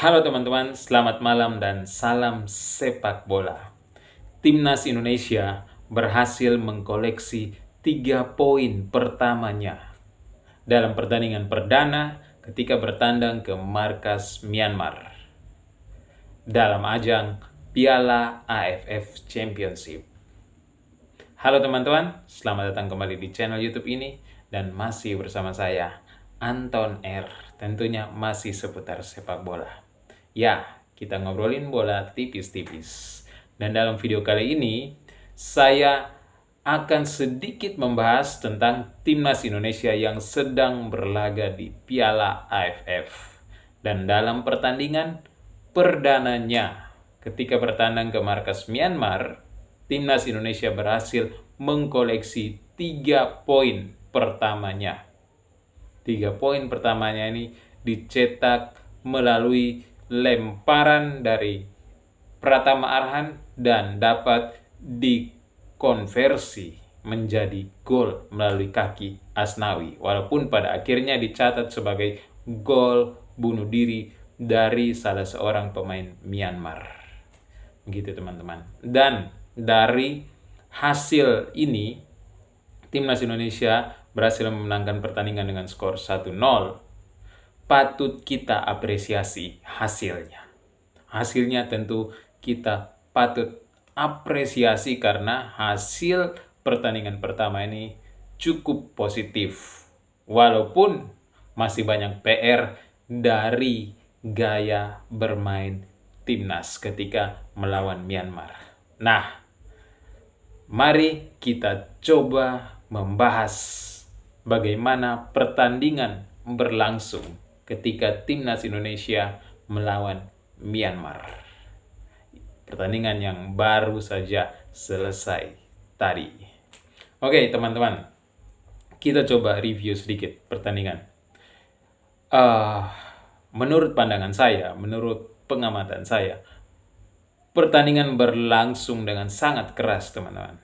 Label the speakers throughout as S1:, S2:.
S1: Halo teman-teman, selamat malam dan salam sepak bola. Timnas Indonesia berhasil mengkoleksi 3 poin pertamanya dalam pertandingan perdana ketika bertandang ke markas Myanmar dalam ajang Piala AFF Championship. Halo teman-teman, selamat datang kembali di channel YouTube ini dan masih bersama saya, Anton R. Tentunya masih seputar sepak bola. Ya, kita ngobrolin bola tipis-tipis. Dan dalam video kali ini, saya akan sedikit membahas tentang Timnas Indonesia yang sedang berlaga di Piala AFF. Dan dalam pertandingan perdananya, ketika bertandang ke markas Myanmar, Timnas Indonesia berhasil mengkoleksi 3 poin pertamanya. 3 poin pertamanya ini dicetak melalui lemparan dari Pratama Arhan dan dapat dikonversi menjadi gol melalui kaki Asnawi. Walaupun pada akhirnya dicatat sebagai gol bunuh diri dari salah seorang pemain Myanmar. Begitu teman-teman. Dan dari hasil ini, Timnas Indonesia berhasil memenangkan pertandingan dengan skor 1-0. Patut kita apresiasi hasilnya. Hasilnya tentu kita patut apresiasi karena hasil pertandingan pertama ini cukup positif. Walaupun masih banyak PR dari gaya bermain Timnas ketika melawan Myanmar. Nah, mari kita coba membahas bagaimana pertandingan berlangsung ketika Timnas Indonesia melawan Myanmar. Pertandingan yang baru saja selesai tadi. Oke, teman-teman. Kita coba review sedikit pertandingan. Menurut pandangan saya, menurut pengamatan saya, pertandingan berlangsung dengan sangat keras, teman-teman.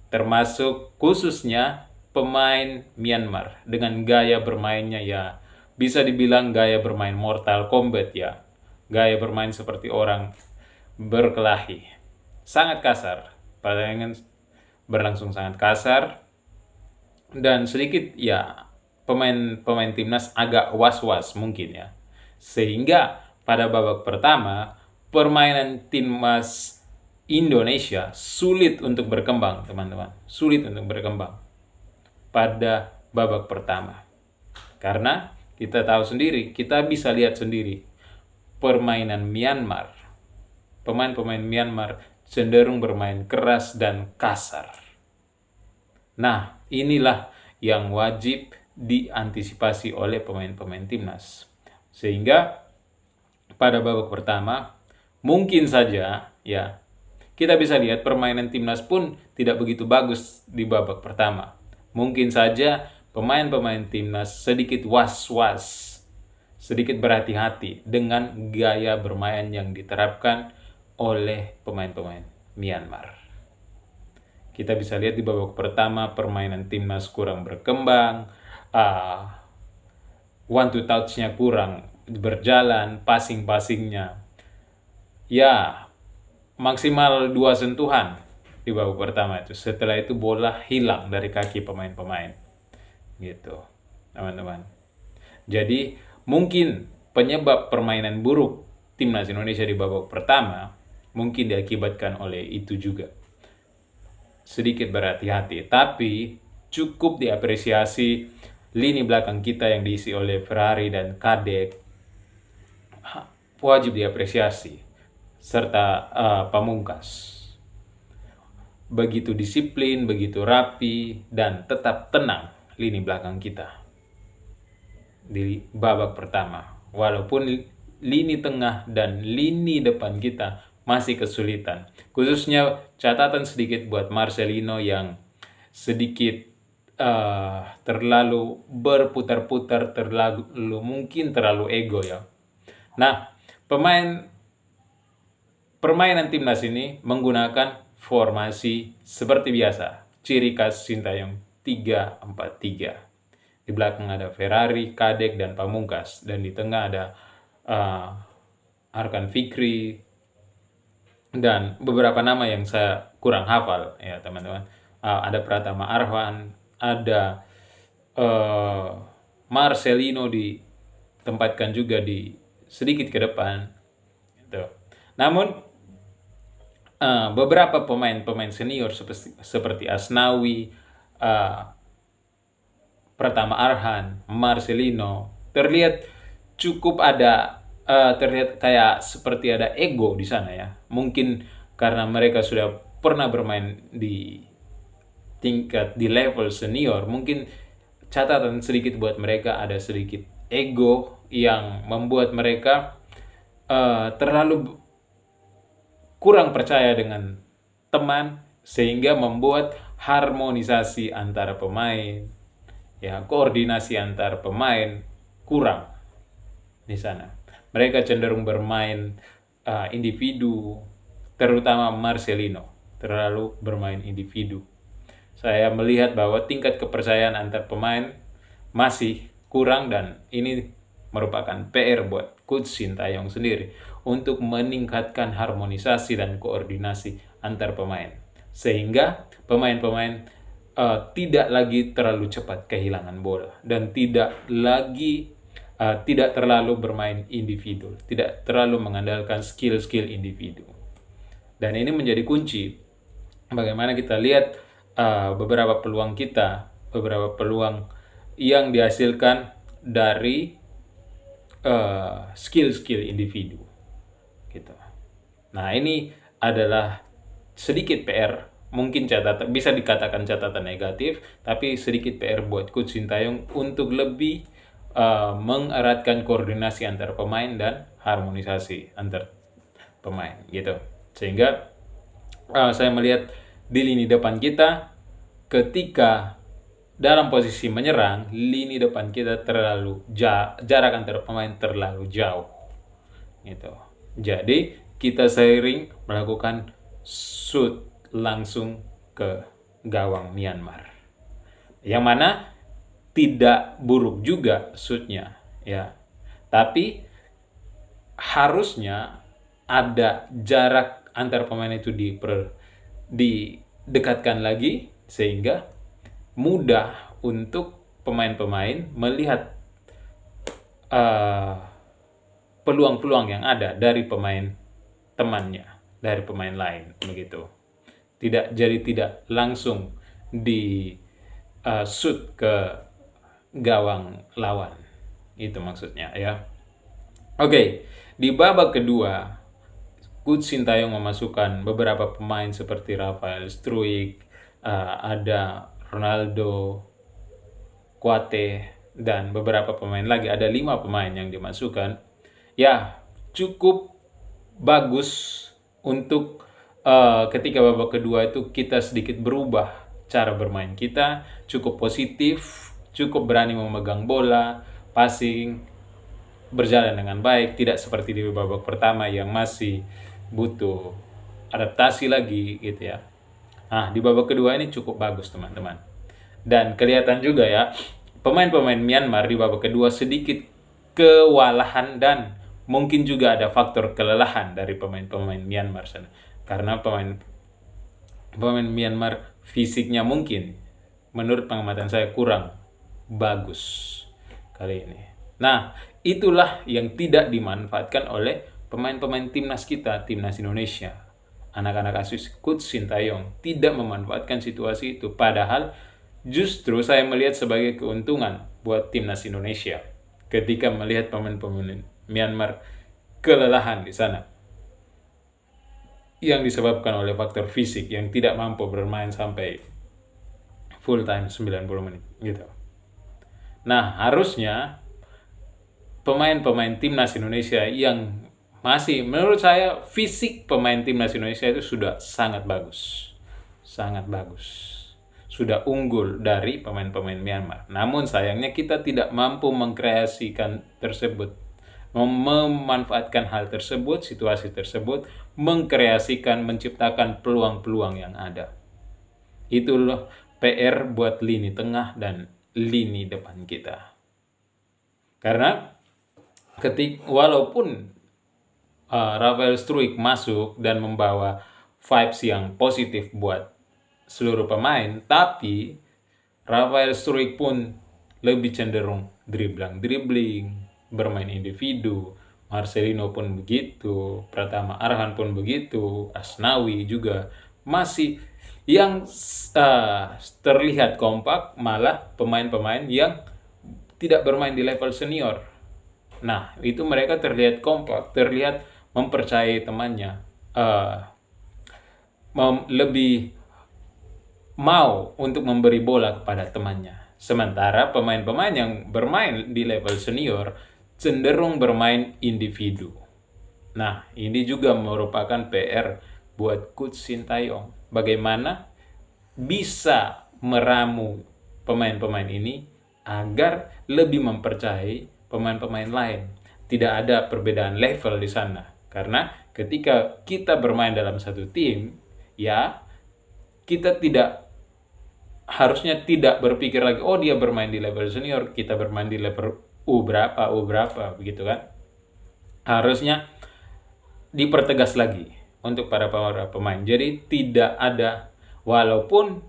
S1: Termasuk khususnya pemain Myanmar dengan gaya bermainnya ya bisa dibilang gaya bermain Mortal Kombat ya. Gaya bermain seperti orang berkelahi. Sangat kasar. Pertandingan berlangsung sangat kasar dan sedikit ya pemain timnas agak was-was mungkin ya. Sehingga pada babak pertama permainan timnas Indonesia sulit untuk berkembang, teman-teman. Sulit untuk berkembang pada babak pertama. Karena kita tahu sendiri, kita bisa lihat sendiri permainan Myanmar. Pemain-pemain Myanmar cenderung bermain keras dan kasar. Nah, inilah yang wajib diantisipasi oleh pemain-pemain timnas. Sehingga pada babak pertama mungkin saja ya kita bisa lihat permainan timnas pun tidak begitu bagus di babak pertama. Mungkin saja pemain-pemain timnas sedikit was-was, sedikit berhati-hati dengan gaya bermain yang diterapkan oleh pemain-pemain Myanmar. Kita bisa lihat di babak pertama permainan timnas kurang berkembang, one to touch-nya kurang berjalan, passing-passingnya ya maksimal 2 sentuhan di babak pertama itu. Setelah itu bola hilang dari kaki pemain-pemain. Gitu, teman-teman. Jadi, mungkin penyebab permainan buruk Timnas Indonesia di babak pertama mungkin diakibatkan oleh itu juga. Sedikit berhati-hati, tapi cukup diapresiasi lini belakang kita yang diisi oleh Ferrari dan Kadek. Wajib diapresiasi. Serta Pamungkas. Begitu disiplin, begitu rapi, dan tetap tenang lini belakang kita di babak pertama. Walaupun lini tengah dan lini depan kita masih kesulitan. Khususnya catatan sedikit buat Marcelino yang sedikit terlalu berputar-putar, mungkin terlalu ego ya. Nah, permainan timnas ini menggunakan formasi seperti biasa, ciri khas Sintayong 3-4-3. Di belakang ada Ferrari, Kadek, dan Pamungkas. Dan di tengah ada Arkan Fikri, dan beberapa nama yang saya kurang hafal ya teman-teman. Ada Pratama Arhan, ada Marcelino ditempatkan juga di sedikit ke depan gitu. Namun beberapa pemain senior seperti Asnawi, Pratama Arhan, Marcelino terlihat cukup ada terlihat kayak seperti ada ego di sana ya. Mungkin karena mereka sudah pernah bermain di level senior, mungkin catatan sedikit buat mereka, ada sedikit ego yang membuat mereka terlalu kurang percaya dengan teman, sehingga membuat harmonisasi antara pemain, ya koordinasi antar pemain kurang di sana. Mereka cenderung bermain individu, terutama Marcelino terlalu bermain individu. Saya melihat bahwa tingkat kepercayaan antar pemain masih kurang, dan ini merupakan PR buat Coach Sintayong sendiri untuk meningkatkan harmonisasi dan koordinasi antar pemain, sehingga pemain-pemain tidak lagi terlalu cepat kehilangan bola dan tidak terlalu bermain individu, tidak terlalu mengandalkan skill-skill individu. Dan ini menjadi kunci bagaimana kita lihat beberapa peluang yang dihasilkan dari skill-skill individu gitu. Nah, ini adalah sedikit PR, mungkin bisa dikatakan catatan negatif, tapi sedikit PR buat Coach Sintayong untuk lebih mengeratkan koordinasi antar pemain dan harmonisasi antar pemain gitu. Sehingga saya melihat di lini depan kita, ketika dalam posisi menyerang, lini depan kita terlalu jarak antar pemain terlalu jauh gitu. Jadi kita sering melakukan shoot langsung ke gawang Myanmar, yang mana tidak buruk juga shootnya ya, tapi harusnya ada jarak antar pemain itu didekatkan lagi, sehingga mudah untuk pemain-pemain melihat peluang-peluang yang ada dari pemain temannya, dari pemain lain begitu. Tidak langsung di shoot ke gawang lawan, itu maksudnya ya. Oke, di babak kedua Coach Sintayong memasukkan beberapa pemain seperti Rafael Struijk, ada Ronaldo, Kuate, dan beberapa pemain lagi. Ada 5 pemain yang dimasukkan. Ya, cukup bagus untuk ketika babak kedua itu kita sedikit berubah cara bermain kita, cukup positif, cukup berani memegang bola, passing, berjalan dengan baik, tidak seperti di babak pertama yang masih butuh adaptasi lagi gitu ya. Nah, di babak kedua ini cukup bagus teman-teman. Dan kelihatan juga ya, pemain-pemain Myanmar di babak kedua sedikit kewalahan, dan mungkin juga ada faktor kelelahan dari pemain-pemain Myanmar sana. Karena pemain Myanmar fisiknya mungkin menurut pengamatan saya kurang bagus kali ini. Nah, itulah yang tidak dimanfaatkan oleh pemain-pemain timnas kita, timnas Indonesia. Anak-anak asuh Coach Sintayong tidak memanfaatkan situasi itu, padahal justru saya melihat sebagai keuntungan buat timnas Indonesia ketika melihat pemain-pemain Myanmar kelelahan di sana, yang disebabkan oleh faktor fisik yang tidak mampu bermain sampai full time 90 menit gitu. Nah, harusnya pemain-pemain timnas Indonesia yang masih, menurut saya fisik pemain timnas Indonesia itu sudah sangat bagus, sudah unggul dari pemain-pemain Myanmar. Namun sayangnya kita tidak mampu mengkreasikan tersebut, memanfaatkan hal tersebut, situasi tersebut, mengkreasikan, menciptakan peluang-peluang yang ada. Itulah PR buat lini tengah dan lini depan kita. Karena walaupun Rafael Struijk masuk dan membawa vibes yang positif buat seluruh pemain, tapi Rafael Struijk pun lebih cenderung dribbling, bermain individu. Marcelino pun begitu, Pratama Arhan pun begitu, Asnawi juga masih yang terlihat kompak, malah pemain-pemain yang tidak bermain di level senior. Nah, itu mereka terlihat kompak, terlihat mempercayai temannya, lebih mau untuk memberi bola kepada temannya. Sementara pemain-pemain yang bermain di level senior cenderung bermain individu. Nah, ini juga merupakan PR buat Coach Sintayong. Bagaimana bisa meramu pemain-pemain ini agar lebih mempercayai pemain-pemain lain. Tidak ada perbedaan level di sana. Karena ketika kita bermain dalam satu tim, ya kita harusnya tidak berpikir lagi, oh dia bermain di level senior, kita bermain di level U berapa, begitu kan. Harusnya dipertegas lagi untuk para pemain. Jadi tidak ada, walaupun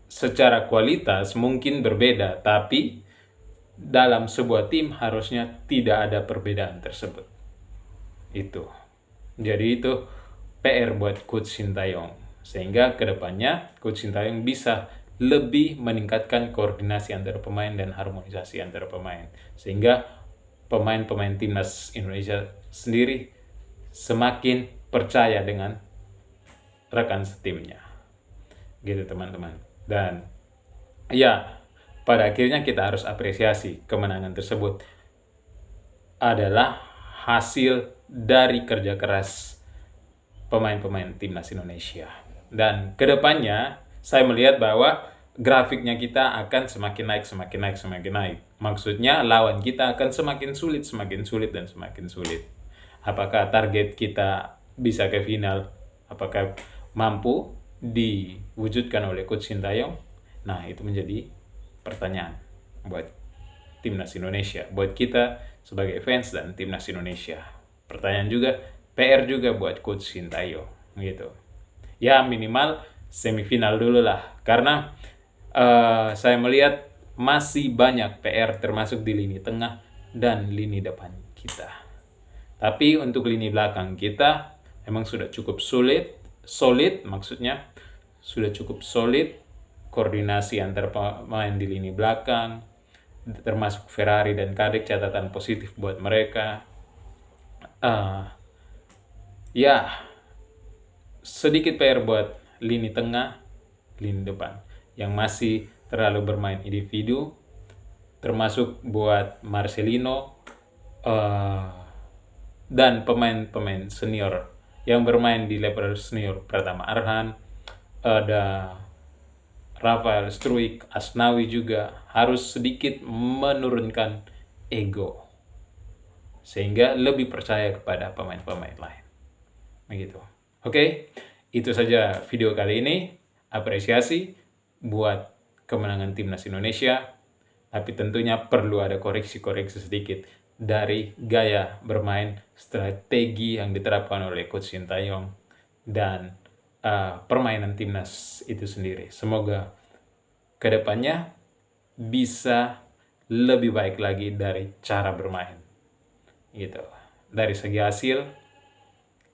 S1: secara kualitas mungkin berbeda, tapi dalam sebuah tim harusnya tidak ada perbedaan tersebut. Itu. Jadi itu PR buat Coach Sintayong. Sehingga kedepannya Coach Sintayong bisa lebih meningkatkan koordinasi antara pemain dan harmonisasi antara pemain. Sehingga pemain-pemain timnas Indonesia sendiri semakin percaya dengan rekan setimnya. Gitu teman-teman. Dan ya, pada akhirnya kita harus apresiasi kemenangan tersebut adalah hasil dari kerja keras pemain-pemain timnas Indonesia. Dan kedepannya saya melihat bahwa grafiknya kita akan semakin naik. Maksudnya lawan kita akan semakin sulit, dan semakin sulit. Apakah target kita bisa ke final? Apakah mampu diwujudkan oleh Coach Sintayong? Nah, itu menjadi pertanyaan buat timnas Indonesia, buat kita sebagai fans dan timnas Indonesia. Pertanyaan juga, PR juga buat Coach Sintayong, gitu. Ya minimal semifinal dulu lah, karena saya melihat masih banyak PR termasuk di lini tengah dan lini depan kita. Tapi untuk lini belakang kita memang sudah cukup solid maksudnya sudah cukup solid. Koordinasi antar pemain di lini belakang, termasuk Ferrari dan Kadek, catatan positif buat mereka. Ya, sedikit PR buat lini tengah, lini depan yang masih terlalu bermain individu, termasuk buat Marcelino dan pemain-pemain senior yang bermain di level senior, Pratama Arhan, ada Rafael Struijk, Asnawi juga harus sedikit menurunkan ego sehingga lebih percaya kepada pemain-pemain lain. Begitu. Oke, itu saja video kali ini. Apresiasi buat kemenangan timnas Indonesia, tapi tentunya perlu ada koreksi-koreksi sedikit dari gaya bermain, strategi yang diterapkan oleh Coach Sintayong dan permainan timnas itu sendiri. Semoga kedepannya bisa lebih baik lagi dari cara bermain. Gitu. Dari segi hasil,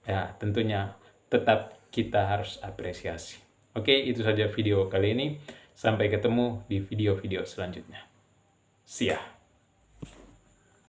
S1: ya tentunya tetap kita harus apresiasi. Oke, itu saja video kali ini. Sampai ketemu di video-video selanjutnya. See ya.